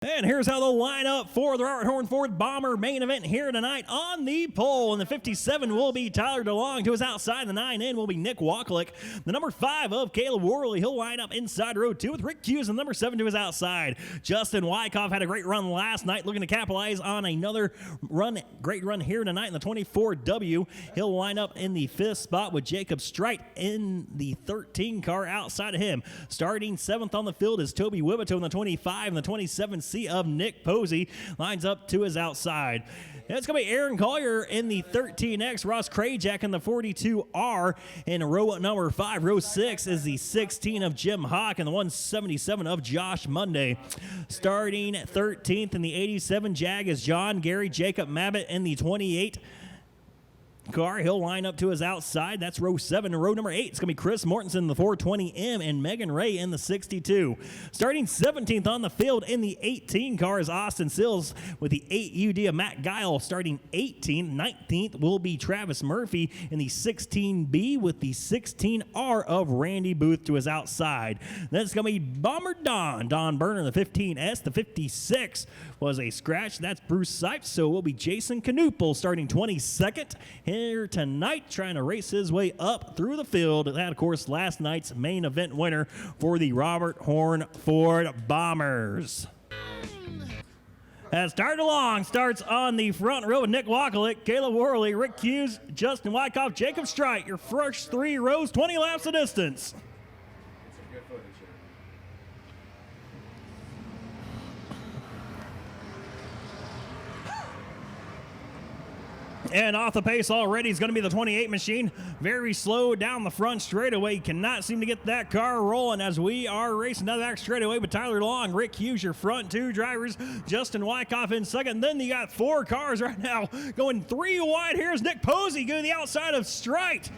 And here's how they'll line up for the Robert Horne Ford Bomber main event here tonight on the pole. In the 57 will be Tyler DeLong. To his outside, the 9 in will be Nick Wacklick. The number 5 of Caleb Worley, he'll line up inside row 2 with Rick Hughes, and number 7 to his outside. Justin Wyckoff had a great run last night, looking to capitalize on another great run here tonight in the 24W. He'll line up in the 5th spot with Jacob Strite in the 13 car outside of him. Starting 7th on the field is Toby Wibito in the 25 and the 27 of Nick Posey lines up to his outside. And it's going to be Aaron Collier in the 13X, Ross Krajak in the 42R in row number 5. Row 6 is the 16 of Jim Hawk and the 177 of Josh Monday. Starting 13th in the 87 Jag is John Gary Jacob Mabbitt in the 28 car. He'll line up to his outside. That's row 7. Row number 8 is going to be Chris Mortensen in the 420M and Megan Ray in the 62. Starting 17th on the field in the 18 car is Austin Sills with the 8 UD of Matt Guile. Starting 18th. 19th will be Travis Murphy in the 16B with the 16R of Randy Booth to his outside. Then it's going to be Bomber Don Burner in the 15S. The 56 was a scratch. That's Bruce Sipes. So it will be Jason Knuppel starting 22nd here tonight, trying to race his way up through the field. That, of course, last night's main event winner for the Robert Horne Ford Bombers. As Tyler DeLong starts on the front row with Nick Wacklick, Caleb Worley, Rick Hughes, Justin Wyckoff, Jacob Strite. Your first 3 rows, 20 laps of distance. And off the pace already is going to be the 28 machine. Very slow down the front straightaway. Cannot seem to get that car rolling as we are racing down the back straightaway. But Tyler DeLong, Rick Hughes, your front 2 drivers. Justin Wyckoff in second. And then you got 4 cars right now going 3 wide. Here's Nick Posey going to the outside of Strite.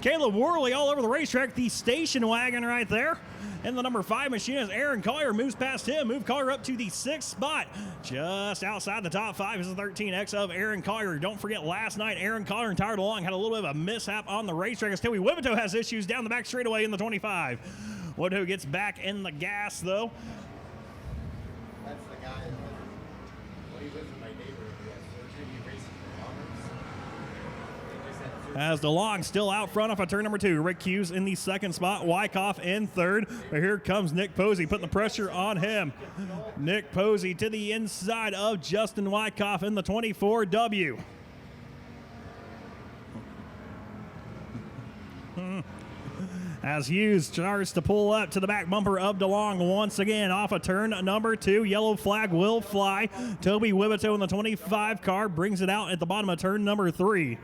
Caleb Worley all over the racetrack. The station wagon right there. And the number 5 machine as Aaron Collier moves past him. Move Collier up to the 6th spot. Just outside the top 5 is the 13X of Aaron Collier. Don't forget, last night, Aaron Collier and Tyler DeLong had a little bit of a mishap on the racetrack as Toby Wibito has issues down the back straightaway in the 25. Wibito gets back in the gas, though. That's the guy he lives with my neighbor who has surgery racing for Bombers. As DeLong still out front off of turn number 2. Rick Hughes in the 2nd spot. Wyckoff in 3rd. But here comes Nick Posey putting the pressure on him. Nick Posey to the inside of Justin Wyckoff in the 24W. As Hughes starts to pull up to the back bumper of DeLong once again off of turn number 2. Yellow flag will fly. Toby Wibito in the 25 car brings it out at the bottom of turn number 3.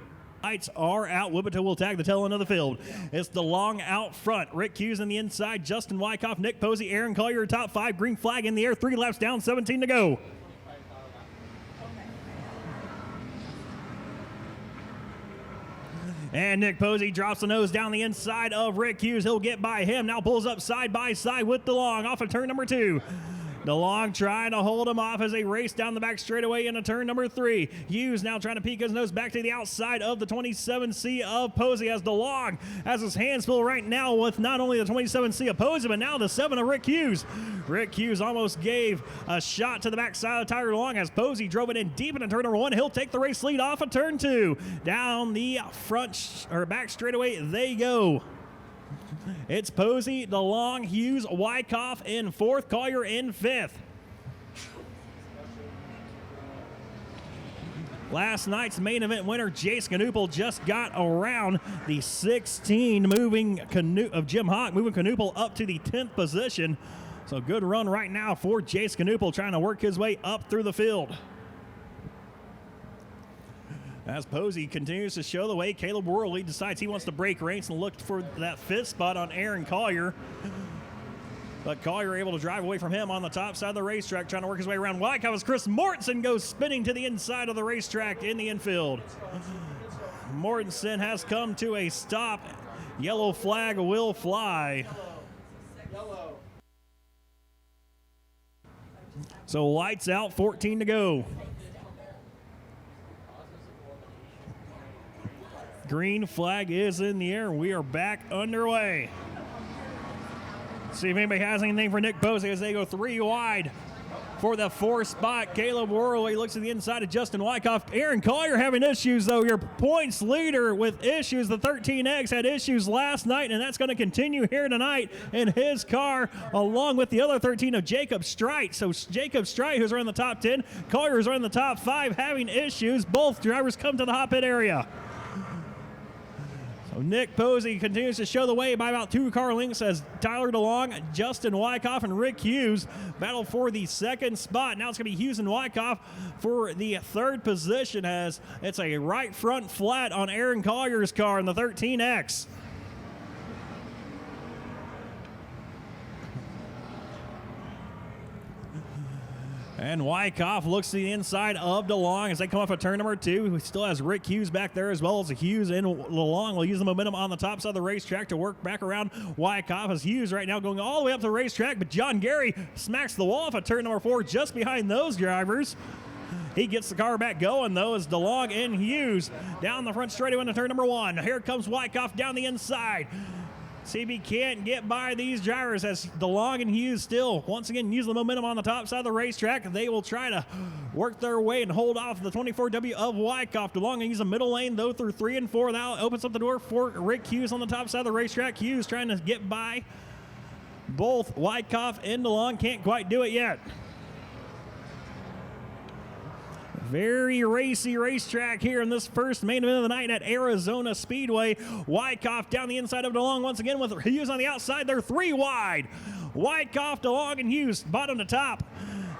Lights are out. Wibito will tag the tail end of the field. It's DeLong out front. Rick Hughes in the inside. Justin Wyckoff, Nick Posey, Aaron Collier, top 5. Green flag in the air. 3 laps down, 17 to go. And Nick Posey drops the nose down the inside of Rick Hughes. He'll get by him. Now pulls up side by side with DeLong off of turn number 2. DeLong trying to hold him off as they race down the back straightaway into turn number 3. Hughes now trying to peek his nose back to the outside of the 27C of Posey as DeLong has his hands full right now with not only the 27C of Posey, but now the 7 of Rick Hughes. Rick Hughes almost gave a shot to the backside of Tyler DeLong as Posey drove it in deep into turn number 1. He'll take the race lead off of turn 2. Down the front or back straightaway they go. It's Posey, DeLong, Hughes, Wyckoff in 4th, Collier in 5th. Last night's main event winner, Jace Knuppel, just got around the 16 moving of Jim Hawk, moving Knuppel up to the 10th position. So good run right now for Jace Knuppel, trying to work his way up through the field. As Posey continues to show the way, Caleb Worley decides he wants to break ranks and look for that 5th spot on Aaron Collier. But Collier able to drive away from him on the top side of the racetrack, trying to work his way around Wyckoff as Chris Mortensen goes spinning to the inside of the racetrack in the infield. Mortensen has come to a stop. Yellow flag will fly. So lights out, 14 to go. Green flag is in the air. We are back underway. See if anybody has anything for Nick Posey as they go 3 wide. For the 4th spot, Caleb Worley looks to the inside of Justin Wyckoff. Aaron Collier having issues, though. Your points leader with issues. The 13X had issues last night, and that's going to continue here tonight in his car, along with the other 13 of Jacob Strite. So Jacob Strite, who's around the top 10, Collier, who's around the top 5, having issues. Both drivers come to the hot pit area. Nick Posey continues to show the way by about 2 car lengths as Tyler DeLong, Justin Wyckoff, and Rick Hughes battle for the 2nd spot. Now it's going to be Hughes and Wyckoff for the 3rd position as it's a right front flat on Aaron Collier's car in the 13X. And Wyckoff looks to the inside of DeLong as they come off of turn number 2. He still has Rick Hughes back there as well as Hughes and DeLong will use the momentum on the top side of the racetrack to work back around Wyckoff as Hughes right now going all the way up the racetrack, but John Gary smacks the wall off of turn number 4 just behind those drivers. He gets the car back going, though, as DeLong and Hughes down the front straightaway into turn number 1. Here comes Wyckoff down the inside. See if he can't get by these drivers as DeLong and Hughes still, once again, use the momentum on the top side of the racetrack. They will try to work their way and hold off the 24W of Wyckoff. DeLong use the middle lane, though, through 3 and 4. That opens up the door for Rick Hughes on the top side of the racetrack. Hughes trying to get by both Wyckoff and DeLong. Can't quite do it yet. Very racy racetrack here in this first main event of the night at Arizona Speedway. Wyckoff down the inside of DeLong once again with Hughes on the outside. They're 3 wide. Wyckoff, DeLong, and Hughes bottom to top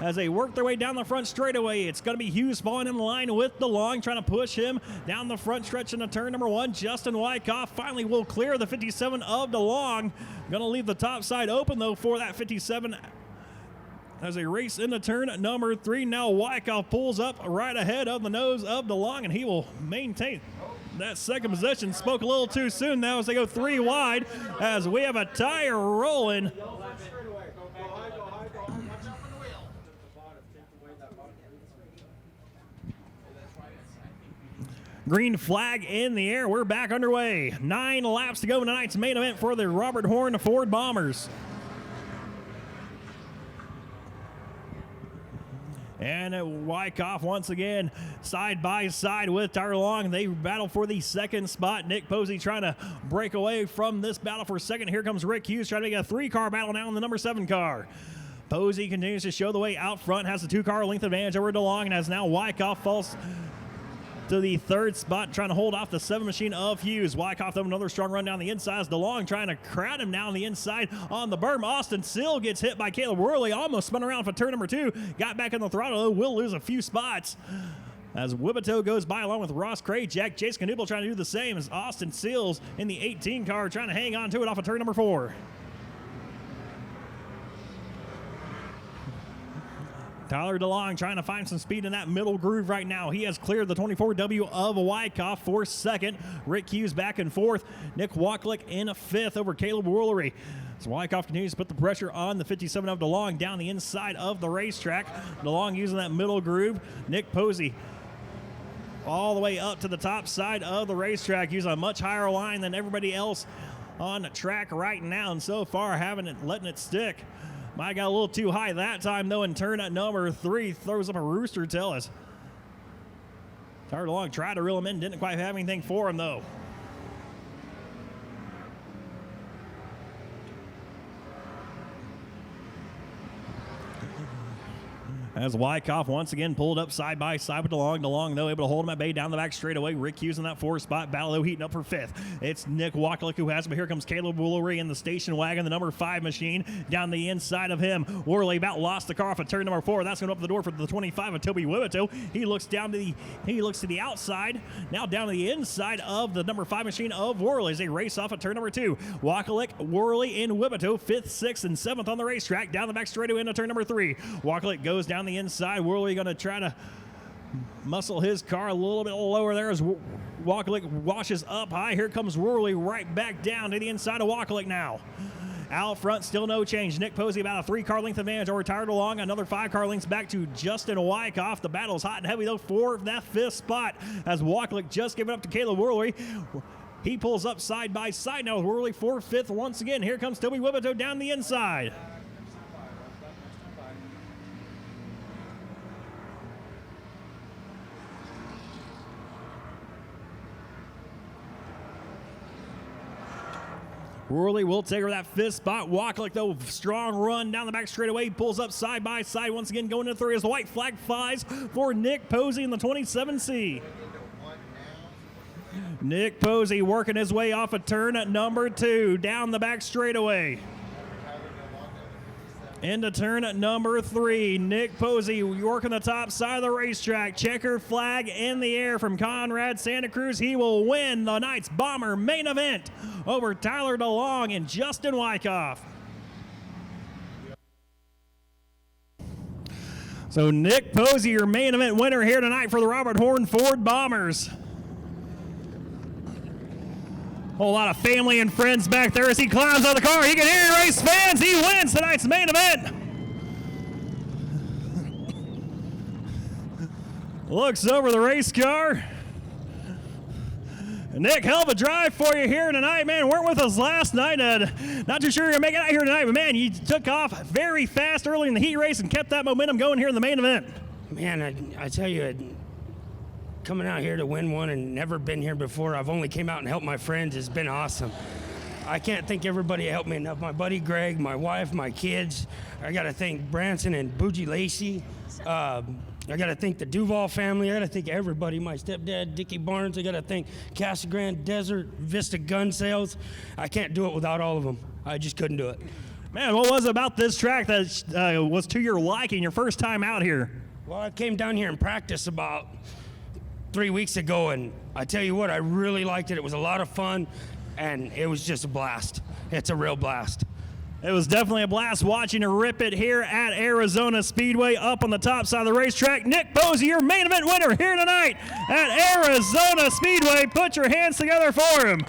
as they work their way down the front straightaway. It's going to be Hughes falling in line with DeLong, trying to push him down the front stretch into turn number 1. Justin Wyckoff finally will clear the 57 of DeLong. Going to leave the top side open, though, for that 57 as they race into turn number 3. Now Wyckoff pulls up right ahead of the nose of DeLong, and he will maintain that 2nd position. Spoke a little too soon now as they go 3 wide as we have a tire rolling. Green flag in the air. We're back underway. 9 laps to go in tonight's main event for the Robert Horne Ford Bombers. And Wyckoff once again side by side with Tyler Long. They battle for the 2nd spot. Nick Posey trying to break away from this battle for 2nd. Here comes Rick Hughes trying to make a 3-car battle now in the number 7 car. Posey continues to show the way out front, has a 2-car length advantage over DeLong, and as now Wyckoff falls to the 3rd spot, trying to hold off the 7 machine of Hughes. Wyckoff, though, another strong run down the inside as DeLong trying to crowd him down the inside on the berm. Austin Sill gets hit by Caleb Worley, almost spun around for turn number 2. Got back in the throttle, though, will lose a few spots. As Wibbito goes by along with Ross Krajak. Chase Knuble trying to do the same as Austin Sills in the 18 car trying to hang on to it off of turn number 4. Tyler DeLong trying to find some speed in that middle groove right now. He has cleared the 24W of Wyckoff for 2nd. Rick Hughes back in 4th. Nick Wacklick in 5th over Caleb Woolery. So Wyckoff continues to put the pressure on the 57 of DeLong down the inside of the racetrack. DeLong using that middle groove. Nick Posey all the way up to the top side of the racetrack, using a much higher line than everybody else on the track right now, and so far letting it stick. Might got a little too high that time, though, and turn at number 3 throws up a rooster tail as Tyler DeLong tried to reel him in, didn't quite have anything for him, though. As Wyckoff once again pulled up side by side with DeLong. DeLong, though, able to hold him at bay down the back straightaway. Rick Hughes in that 4th spot. Battle, though, heating up for 5th. It's Nick Wacklick who has him, but here comes Caleb Woolery in the station wagon, the number 5 machine, down the inside of him. Worley about lost the car off at turn number 4. That's going to open the door for the 25 of Toby Wibbito. He looks to the outside, now down to the inside of the number 5 machine of Worley as they race off at turn number 2. Wacklick, Worley, and Wibbito, 5th, 6th, and 7th on the racetrack. Down the back straightaway into turn number 3. Wacklick goes down the inside. Worley going to try to muscle his car a little bit lower there as Wacklick washes up high. Here comes Worley right back down to the inside of Wacklick now. Out front, still no change. Nick Posey about a 3-car length advantage over Tyler DeLong. Another 5-car lengths back to Justin Wyckoff. The battle's hot and heavy, though, for that 5th spot as Wacklick just gave it up to Caleb Worley. He pulls up side by side now with Worley for 5th once again. Here comes Toby Wibbito down the inside. Worley will take her that 5th spot. Wacklick, though, strong run down the back straightaway. Pulls up side by side once again, going into 3 as the white flag flies for Nick Posey in the 27C. Nick Posey working his way off a turn at number 2, down the back straightaway. Into turn at number 3. Nick Posey working the top side of the racetrack. Checker flag in the air from Conrad Santa Cruz. He will win the night's Bomber main event over Tyler DeLong and Justin Wyckoff. So Nick Posey, your main event winner here tonight for the Robert Horne Ford Bombers. Whole lot of family and friends back there as he climbs out of the car. He can hear race fans. He wins tonight's main event. Looks over the race car. Nick, hell of a drive for you here tonight, man. Weren't with us last night. Not too sure you're going to make it out here tonight, but man, you took off very fast early in the heat race and kept that momentum going here in the main event. Man, I tell you, coming out here to win one and never been here before. I've only came out and helped my friends. It's been awesome. I can't thank everybody helped me enough. My buddy Greg, my wife, my kids. I got to thank Branson and Bougie Lacey. I got to thank the Duval family. I got to thank everybody. My stepdad, Dickie Barnes. I got to thank Casa Grande Desert, Vista Gun Sales. I can't do it without all of them. I just couldn't do it. Man, what was it about this track that was to your liking your first time out here? Well, I came down here and practiced about 3 weeks ago, and I tell you what, I really liked it. It was a lot of fun, and it was just a blast. It's a real blast. It was definitely a blast watching her rip it here at Arizona Speedway up on the top side of the racetrack. Nick Posey, your main event winner here tonight at Arizona Speedway. Put your hands together for him.